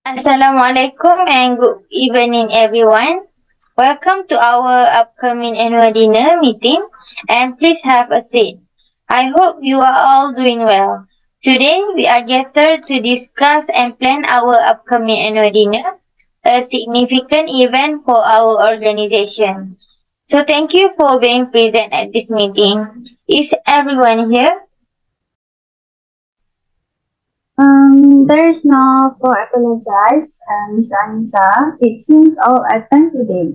Assalamualaikum and good evening everyone. Welcome to our upcoming annual dinner meeting and please have a seat. I hope you are all doing well. Today we are gathered to discuss and plan our upcoming annual dinner, a significant event for our organization. So thank you for being present at this meeting. Is everyone here? There is no for apologize, Miss Anissa. It seems all attend today.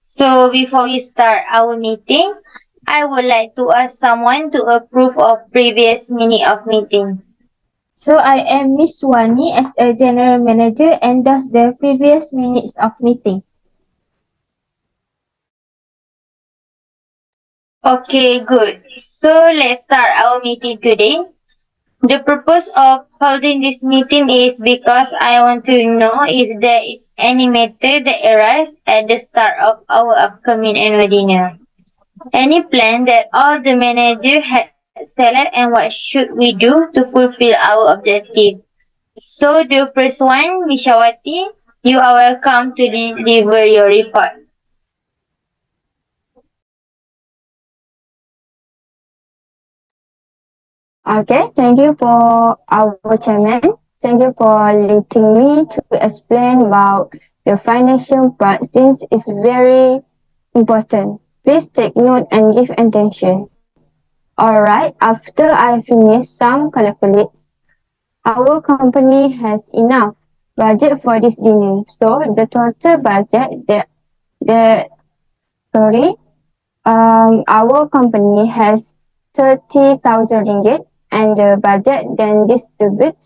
So before we start our meeting, I would like to ask someone to approve of previous minute of meeting. So I am Miss Wani as a general manager and does the previous minutes of meeting. Okay, good. So let's start our meeting today. The purpose of holding this meeting is because I want to know if there is any matter that arises at the start of our upcoming annual dinner. Any plan that all the manager had select and what should we do to fulfill our objective. So the first one, Mishawati, you are welcome to deliver your report. Okay, thank you for our chairman. Thank you for letting me to explain about the financial part since it's very important. Please take note and give attention. Alright, after I finish some calculations, our company has enough budget for this dinner. So the total budget the sorry, our company has 30,000 ringgit and the budget then distributed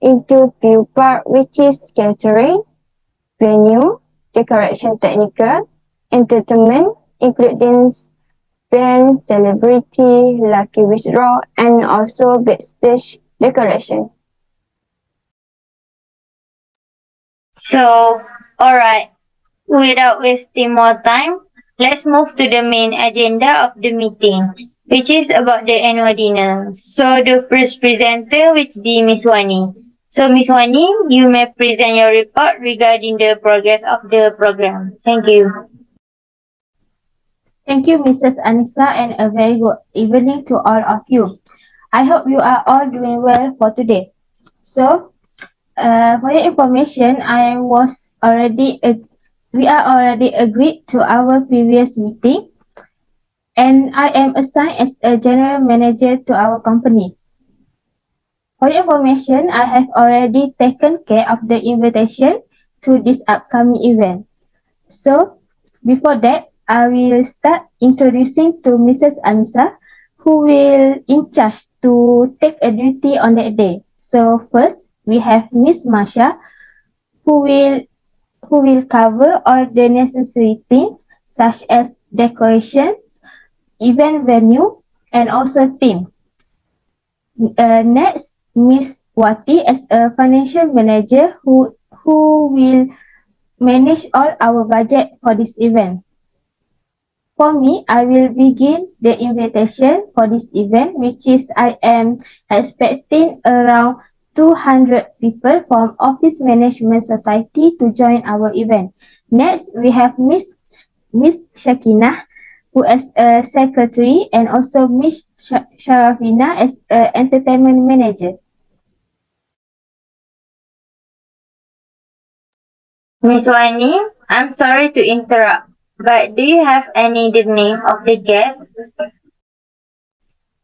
into few part which is catering, venue, decoration technical, entertainment, including band, celebrity, lucky withdraw, and also backstage decoration. So, alright, without wasting more time, let's move to the main agenda of the meeting, which is about the annual dinner. So the first presenter, which be Miss Wani. So Miss Wani, you may present your report regarding the progress of the program. Thank you. Thank you, Mrs. Anissa, and a very good evening to all of you. I hope you are all doing well for today. So, for your information, we are already agreed to our previous meeting, and I am assigned as a general manager to our company. For your information, I have already taken care of the invitation to this upcoming event. So, before that, I will start introducing to Mrs. Anissa, who will in charge to take a duty on that day. So first, we have Miss Masha, who will cover all the necessary things such as decorations, event venue, and also theme. Next, Miss Wati as a financial manager who will manage all our budget for this event. For me, I will begin the invitation for this event, which is I am expecting around 200 people from Office Management Society to join our event. Next, we have Miss Shakina, who is a secretary, and also Miss Sharafina as an entertainment manager. Miss Wani, I'm sorry to interrupt, but do you have any the name of the guest?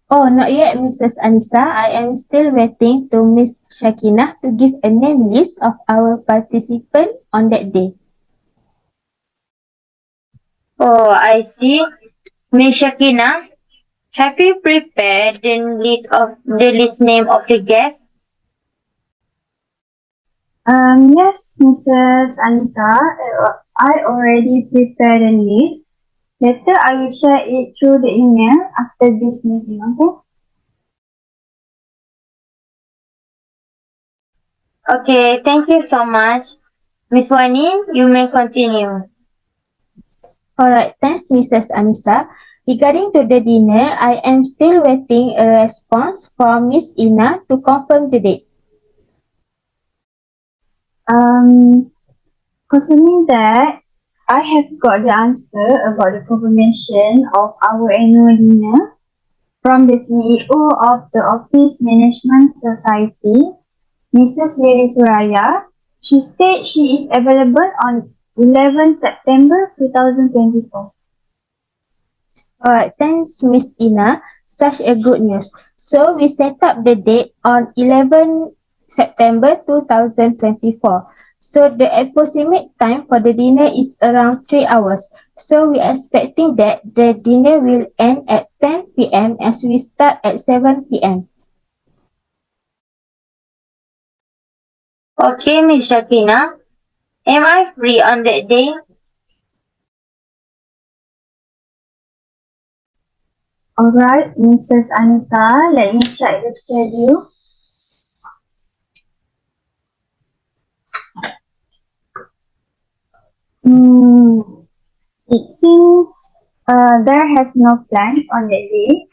Oh, not yet, Mrs. Anissa. I am still waiting to Miss Shakina to give a name list of our participants on that day. Oh, I see. Miss Shakina, have you prepared the list name of the guests? Yes, Mrs. Anissa. I already prepared a list. Later, I will share it through the email after this meeting. Okay? Okay, thank you so much. Miss Wani, you may continue. Alright, thanks, Mrs. Anissa. Regarding to the dinner, I am still waiting a response from Miss Ina to confirm the date. Concerning that, I have got the answer about the confirmation of our annual dinner from the CEO of the Office Management Society, Mrs. Lady Suraya. She said she is available on 11 September 2024. Alright, thanks, Miss Ina. Such a good news. So we set up the date on 11 September 2024. So the approximate time for the dinner is around 3 hours. So we are expecting that the dinner will end at 10 p.m. as we start at 7 p.m. Okay, Miss Shakina. Am I free on that day? Alright, Mrs. Anissa, let me check the schedule. It seems there has no plans on that day.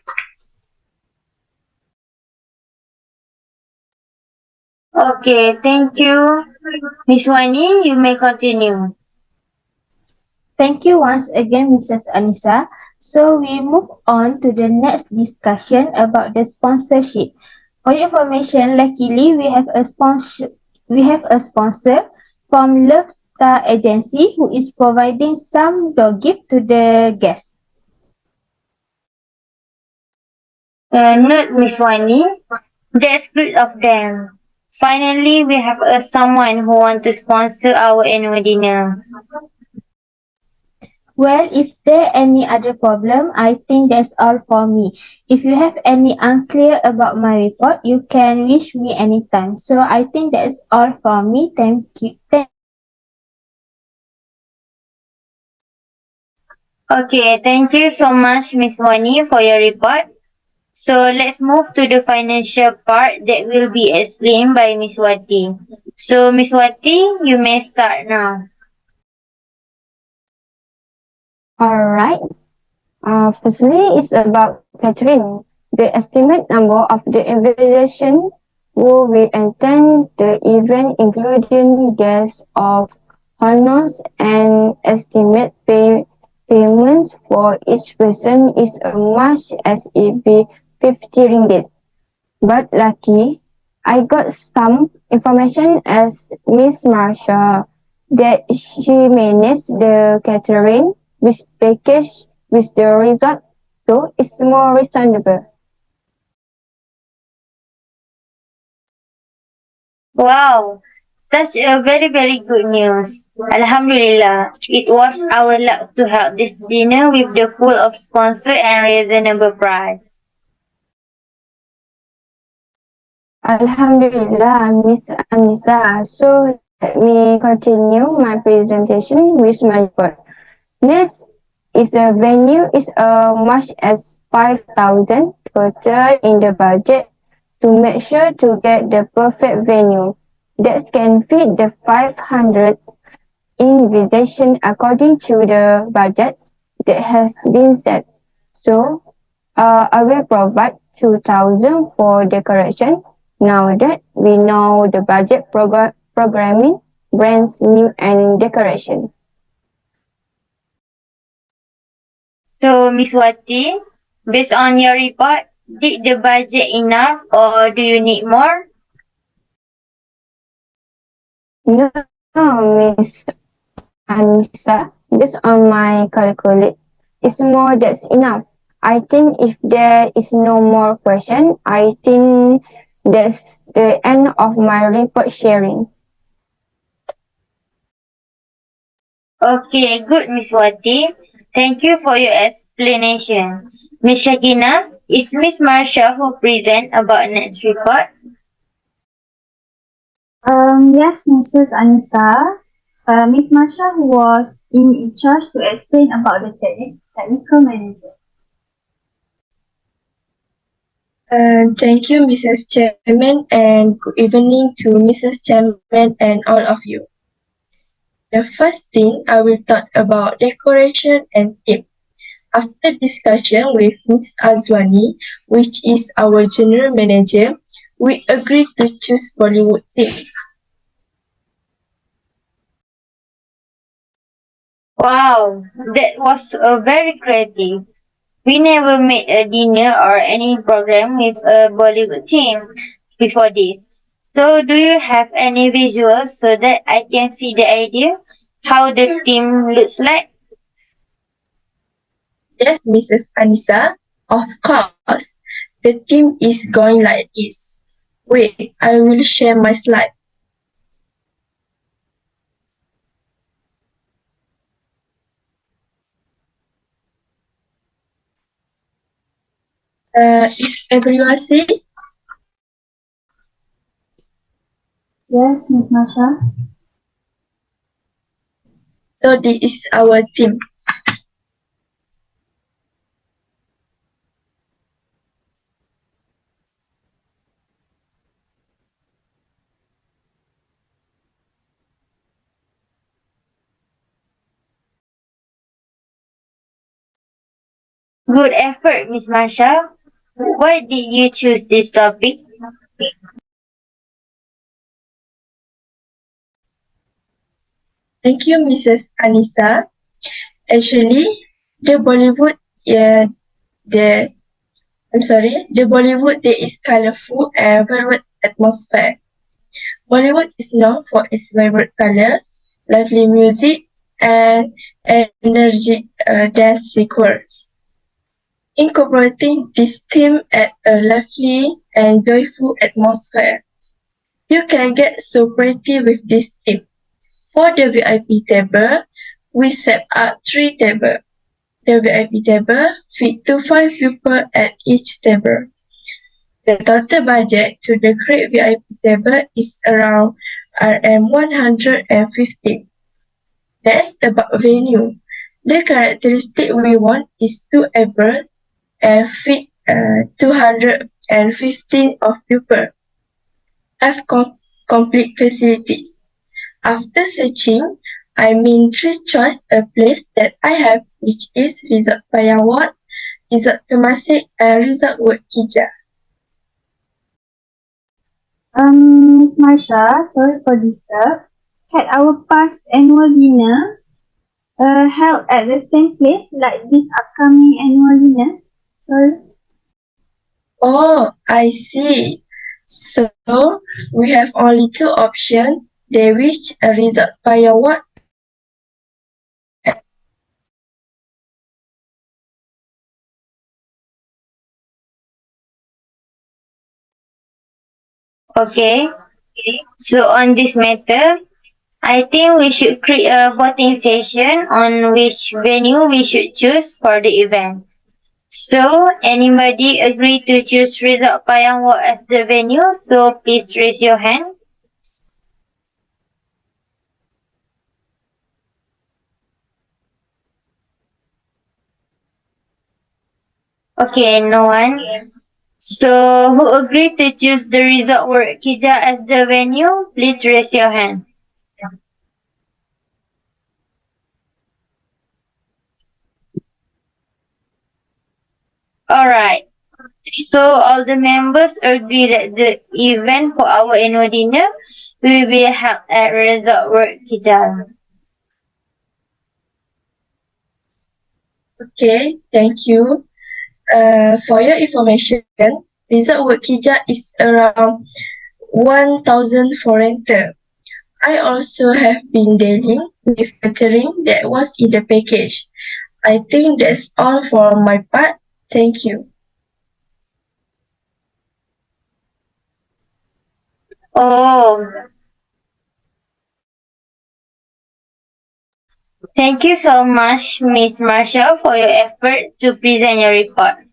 Okay, thank you. Miss Wani, you may continue. Thank you once again, Mrs. Anissa. So we move on to the next discussion about the sponsorship. For your information, luckily we have a sponsor from Love Star Agency who is providing some dog gift to the guests. Not Miss Wani. That's great of them. Finally, we have someone who wants to sponsor our annual dinner. Well, if there any other problem, I think that's all for me. If you have any unclear about my report, you can reach me anytime. So I think that's all for me. Thank you. Okay, thank you so much, Miss Wani, for your report. So let's move to the financial part that will be explained by Miss Wati. So Miss Wati, you may start now. Alright. Firstly, it's about catering. The estimate number of the invitation who will attend the event, including guests of honors and estimate payments for each person is as much as it be 50 ringgit. But lucky, I got some information as Miss Marsha that she managed the catering with package with the result, so it's more reasonable. Wow, such a very good news. Alhamdulillah, it was our luck to have this dinner with the full of sponsor and reasonable price. Alhamdulillah, Miss Anissa. So let me continue my presentation with my report. Next is a venue is much as 5,000 total in the budget to make sure to get the perfect venue that can fit the 500 invitation according to the budget that has been set. So I will provide 2,000 for decoration. Now that we know the budget programming, brands new and decoration. So Miss Wati, based on your report, did the budget enough or do you need more? No, Miss Anissa, based on my calculate, it's more that's enough. I think if there is no more question, I think that's the end of my report sharing. Okay, good Miss Wati. Thank you for your explanation. Miss Shakina, is Miss Marsha who present about next report? Yes, Mrs. Anissa. Miss Masha was in charge to explain about the technical manager. Thank you, Mrs. Chairman, and good evening to Mrs. Chairman and all of you. The first thing I will talk about decoration and theme. After discussion with Ms. Azwani, which is our general manager, we agreed to choose Bollywood theme. Wow, that was very creative. We never made a dinner or any program with a Bollywood team before this. So, do you have any visuals so that I can see the idea how the team looks like? Yes, Mrs. Anissa, of course. The team is going like this. Wait, I will share my slide. Is everyone see? Yes, Miss Masha. So this is our team. Good effort, Miss Marsha. Why did you choose this topic? Thank you, Mrs. Anissa. Actually, the Bollywood, yeah, the the Bollywood there is colorful and vibrant atmosphere. Bollywood is known for its vibrant color, lively music, and energy dance sequence. Incorporating this theme at a lively and joyful atmosphere. You can get so creative with this theme. For the VIP table, we set up 3 tables. The VIP table fit to 5 people at each table. The total budget to decorate VIP table is around RM 150. That's about venue. The characteristic we want is to able and fit 215 of people. Have complete facilities. After searching, I mean three choice a place that I have, which is Resort Payawat, Resort Temasek, and Resort World Kija. Miss Marsha, sorry for disturb. Had our past annual dinner held at the same place like this upcoming annual dinner? Sorry. Oh, I see. So we have only two options. They wish a Resort Payawat. Okay, so on this matter, I think we should create a voting session on which venue we should choose for the event. So, anybody agree to choose Resort Payangwok as the venue? So, please raise your hand. Okay, no one. So, who agreed to choose the Resort World Kija as the venue? Please raise your hand. Alright. So, all the members agree that the event for our annual dinner will be held at Resort World Kija. Okay, thank you. For your information, Resort World Kija is around 1,000 for rental. I also have been dealing with catering that was in the package. I think that's all for my part. Thank you. Oh, thank you so much, Miss Marshall, for your effort to present your report.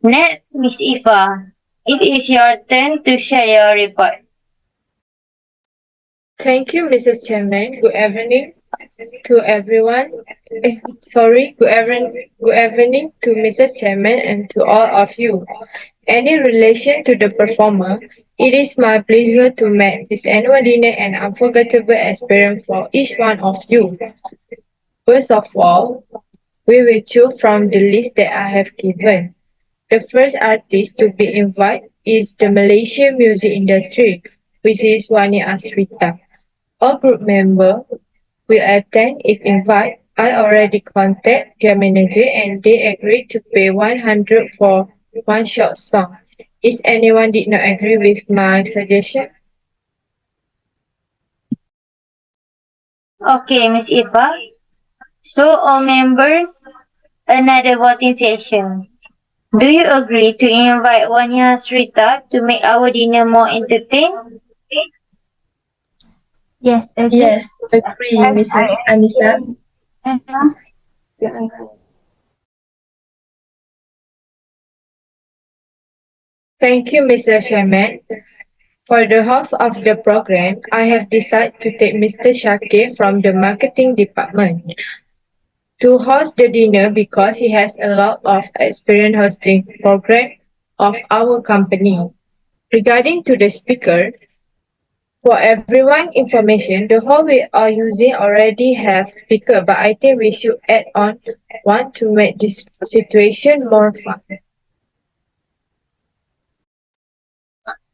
Next, Miss Eva, it is your turn to share your report. Thank you, Mrs. Chairman. Good evening to everyone. Good evening to Mrs. Chairman and to all of you. Any relation to the performer, it is my pleasure to make this annual dinner an unforgettable experience for each one of you. First of all, we will choose from the list that I have given. The first artist to be invited is the Malaysian music industry, which is Wani Asrita. All group members will attend if invited I already contacted their manager and they agreed to pay 100 for one short song. Is anyone did not agree with my suggestion? Okay, Miss Eva. So, all members, another voting session. Do you agree to invite Wanya Srita to make our dinner more entertaining? Yes, agree. Yes, agree, Yes, I Mrs. Anissa. agree. Yes. We agree. Thank you, Mr. Chairman. For the half of the program, I have decided to take Mr. Shakir from the marketing department to host the dinner because he has a lot of experience hosting program of our company. Regarding to the speaker, for everyone information, the hall we are using already have speaker, but I think we should add on one to make this situation more fun.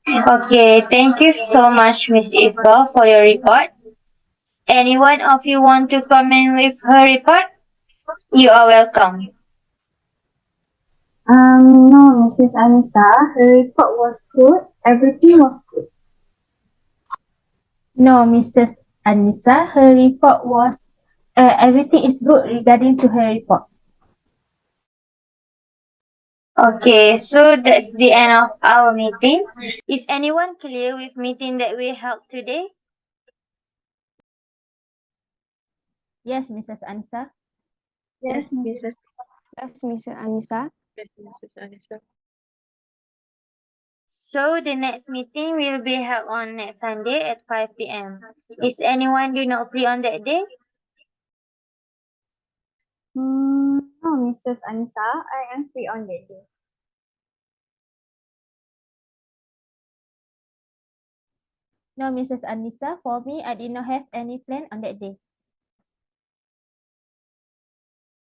Okay, thank you so much, Miss Eva, for your report. Anyone of you want to comment with her report? You are welcome. No, Mrs. Anissa, her report was good. Everything was good. No, Mrs. Anissa, her report was everything is good regarding to her report. Okay, so that's the end of our meeting. Is anyone clear with meeting that we held today? Yes, Mrs. Anissa. Yes, Yes, Mrs. Mrs. Yes, Mr. Anissa. Yes, Mrs. Anissa. So the next meeting will be held on next Sunday at 5 p.m. Is anyone do not free on that day? No, Mrs. Anissa, I am free on that day. No, Mrs. Anissa, for me, I did not have any plan on that day.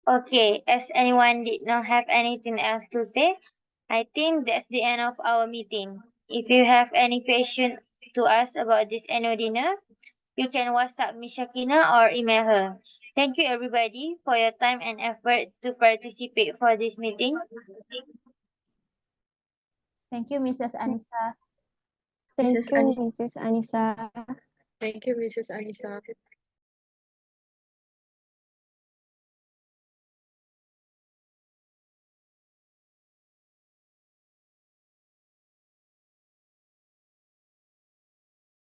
Okay, as anyone did not have anything else to say, I think that's the end of our meeting. If you have any question to us about this annual dinner, you can WhatsApp Miss Shakina or email her. Thank you everybody for your time and effort to participate for this meeting. Thank you, Mrs. Anissa. Thank Mrs. you, Anissa. Mrs. Anissa. Thank you, Mrs. Anissa.